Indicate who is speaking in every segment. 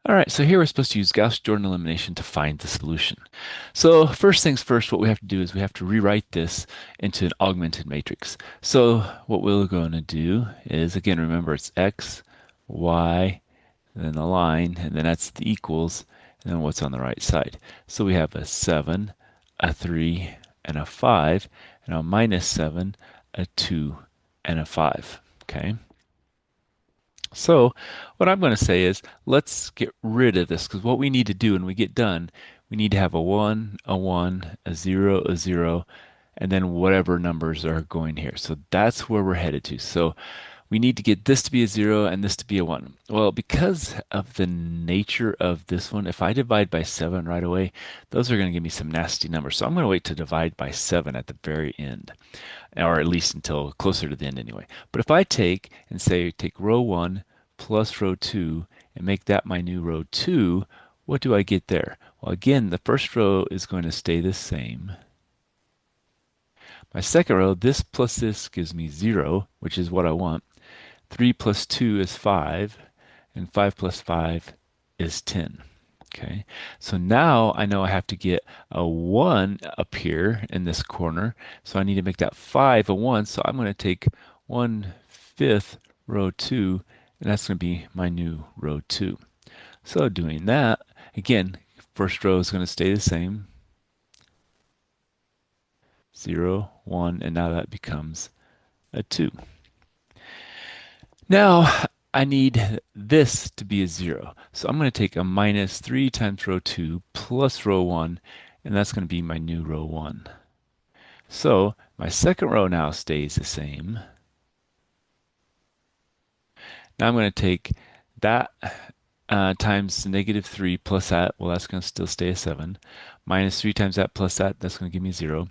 Speaker 1: All right, so here we're supposed to use Gauss-Jordan elimination to find the solution. So first things first, what we have to do is we have to rewrite this into an augmented matrix. So what we're going to do is, again, remember it's x, y, and then the line, and then that's the equals, and then what's on the right side. So we have a 7, a 3, and a 5, and a minus 7, a 2, and a 5. Okay? So what I'm going to say is let's get rid of this because what we need to do when we get done, we need to have a 1, a 0, and then whatever numbers are going here. So that's where we're headed to. So we need to get this to be a 0 and this to be a 1. Well, because of the nature of this one, if I divide by 7 right away, those are going to give me some nasty numbers. So I'm going to wait to divide by 7 at the very end, or at least until closer to the end anyway. But if I take and say take row 1 plus row 2 and make that my new row 2, what do I get there? Well, again, the first row is going to stay the same. My second row, this plus this gives me 0, which is what I want. 3 plus 2 is 5, and 5 plus 5 is 10. Okay, so now I know I have to get a 1 up here in this corner. So I need to make that 5 a 1. So I'm going to take 1/5 row 2, and that's going to be my new row 2. So doing that, again, first row is going to stay the same. 0, 1, and now that becomes a 2. Now I need this to be a 0. So I'm going to take a minus 3 times row 2 plus row 1, and that's going to be my new row 1. So my second row now stays the same. Now I'm going to take that times negative 3 plus that, well, that's going to still stay a 7. Minus 3 times that plus that, that's going to give me 0.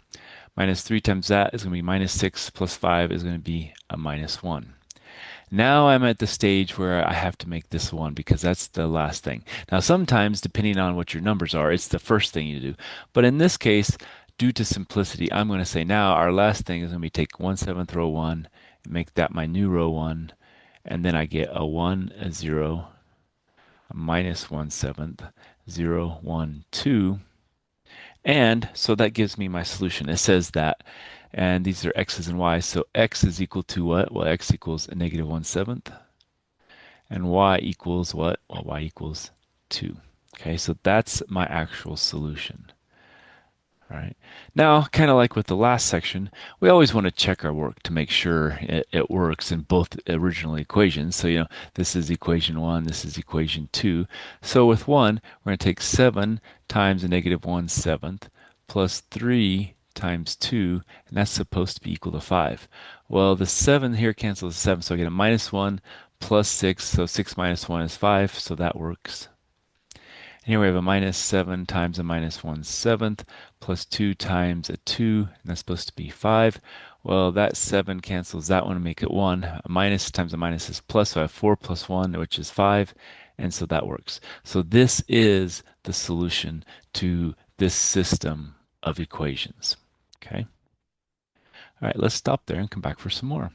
Speaker 1: Minus 3 times that is going to be minus 6 plus 5 is going to be a minus 1. Now I'm at the stage where I have to make this one because that's the last thing. Now, sometimes, depending on what your numbers are, it's the first thing you do. But in this case, due to simplicity, I'm going to say now our last thing is going to be take 1/7 row 1 and make that my new row 1. And then I get a 1, a 0, a minus 1/7, 0, 1, 2. And so that gives me my solution. It says that, and these are x's and y's. So x is equal to what? Well, x equals a negative 1/7. And y equals what? Well, y equals 2. Okay, so that's my actual solution. All right. Now, kind of like with the last section, we always want to check our work to make sure it works in both original equations. So, this is equation 1, this is equation 2. So with 1, we're going to take 7 times a negative 1/7 plus 3 times 2, and that's supposed to be equal to 5. Well, the 7 here cancels the 7, so I get a minus 1 plus 6, so 6 minus 1 is 5, so that works. And here we have a minus 7 times a minus 1/7 plus 2 times a 2, and that's supposed to be 5. Well, that 7 cancels that one to make it 1. A minus times a minus is plus, so I have 4 plus 1, which is 5, and so that works. So this is the solution to this system of equations. Okay? All right, let's stop there and come back for some more.